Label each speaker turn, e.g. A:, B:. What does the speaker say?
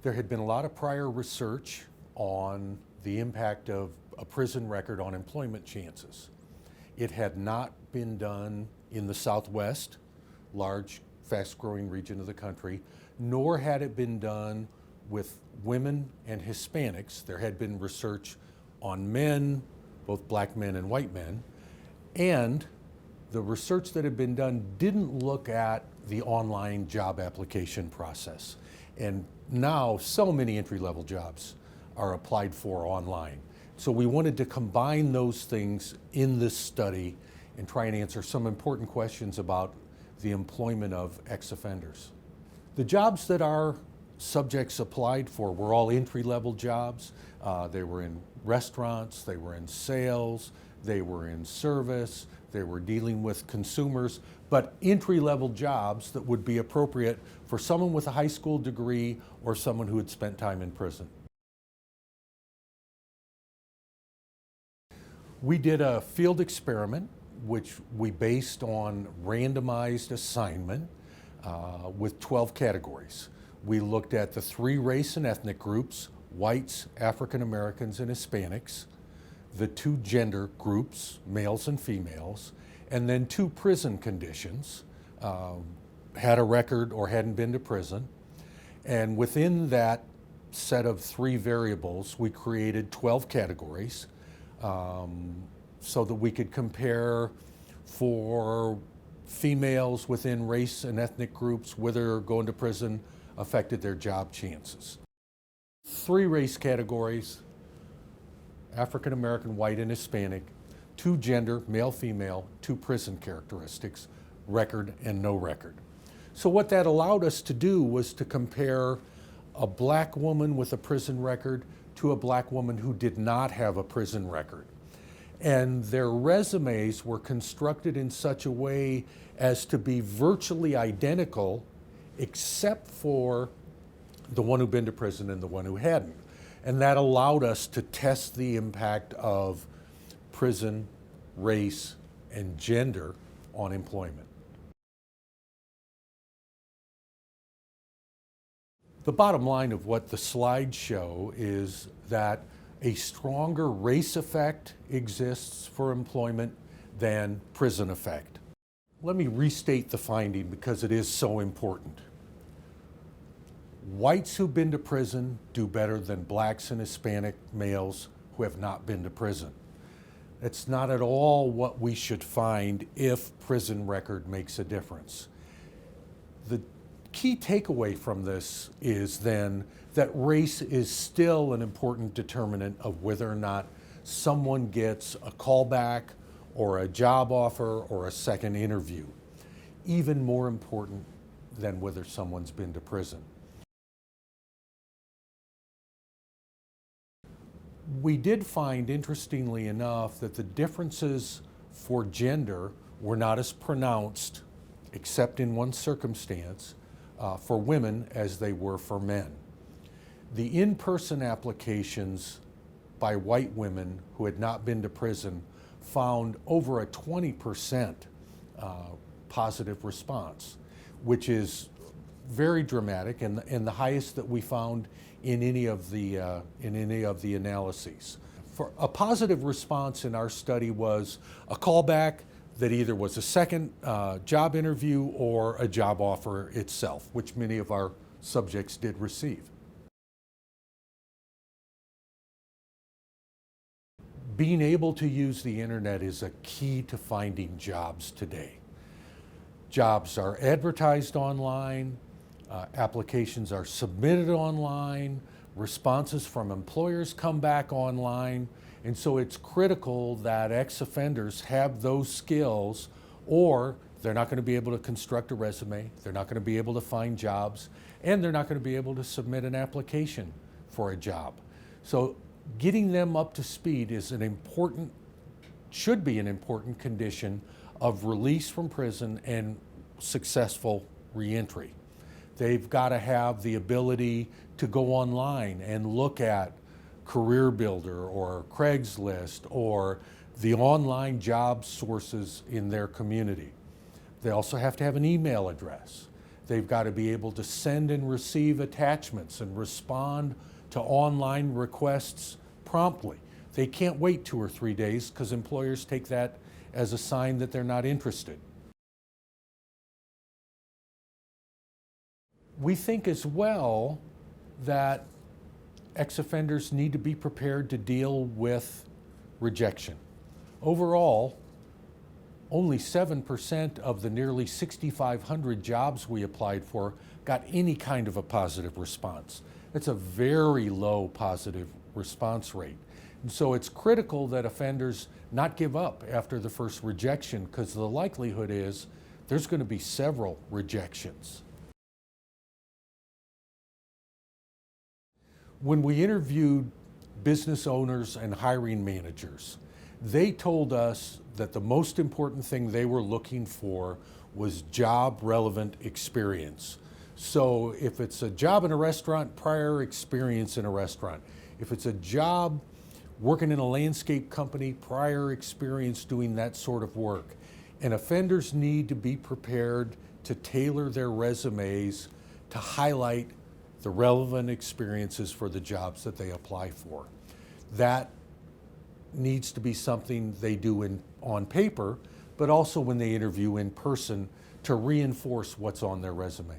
A: There had been a lot of prior research on the impact of a prison record on employment chances. It had not been done in the Southwest, large, fast-growing region of the country, nor had it been done with women and Hispanics. There had been research on men, both black men and white men, and the research that had been done didn't look at the online job application process. And now so many entry-level jobs are applied for online. So we wanted to combine those things in this study and try and answer some important questions about the employment of ex-offenders. The jobs that our subjects applied for were all entry-level jobs. They were in restaurants, they were in sales, they were in service, they were dealing with consumers, but entry-level jobs that would be appropriate for someone with a high school degree or someone who had spent time in prison. We did a field experiment which we based on randomized assignment with 12 categories. We looked at the 3 race and ethnic groups, whites, African Americans, and Hispanics, the 2 gender groups, males and females, and then 2 prison conditions, had a record or hadn't been to prison. And within that set of 3 variables, we created 12 categories so that we could compare for females within race and ethnic groups whether going to prison affected their job chances. 3 race categories, African American, white, and Hispanic, 2 gender, male, female, 2 prison characteristics, record and no record. So what that allowed us to do was to compare a black woman with a prison record to a black woman who did not have a prison record. And their resumes were constructed in such a way as to be virtually identical except for the one who'd been to prison and the one who hadn't. And that allowed us to test the impact of prison, race, and gender on employment. The bottom line of what the slides show is that a stronger race effect exists for employment than prison effect. Let me restate the finding because it is so important. Whites who've been to prison do better than blacks and Hispanic males who have not been to prison. It's not at all what we should find if prison record makes a difference. The key takeaway from this is then that race is still an important determinant of whether or not someone gets a callback or a job offer or a second interview, even more important than whether someone's been to prison. We did find, interestingly enough, that the differences for gender were not as pronounced, except in one circumstance, for women as they were for men. The in-person applications by white women who had not been to prison found over a 20% positive response, which is very dramatic and the highest that we found in any of the analyses. For a positive response in our study was a callback that either was a second job interview or a job offer itself, which many of our subjects did receive. Being able to use the internet is a key to finding jobs today. Jobs are advertised online, applications are submitted online, responses from employers come back online, and so it's critical that ex-offenders have those skills or they're not going to be able to construct a resume, they're not going to be able to find jobs, and they're not going to be able to submit an application for a job. So getting them up to speed is should be an important condition of release from prison and successful reentry. They've got to have the ability to go online and look at Career Builder or Craigslist or the online job sources in their community. They also have to have an email address. They've got to be able to send and receive attachments and respond to online requests promptly. They can't wait 2 or 3 days because employers take that as a sign that they're not interested. We think as well that ex-offenders need to be prepared to deal with rejection. Overall, only 7% of the nearly 6,500 jobs we applied for got any kind of a positive response. It's a very low positive response rate. And so it's critical that offenders not give up after the first rejection, because the likelihood is there's going to be several rejections. When we interviewed business owners and hiring managers, they told us that the most important thing they were looking for was job-relevant experience. So if it's a job in a restaurant, prior experience in a restaurant. If it's a job working in a landscape company, prior experience doing that sort of work. And offenders need to be prepared to tailor their resumes to highlight the relevant experiences for the jobs that they apply for. That needs to be something they do on paper, but also when they interview in person to reinforce what's on their resume.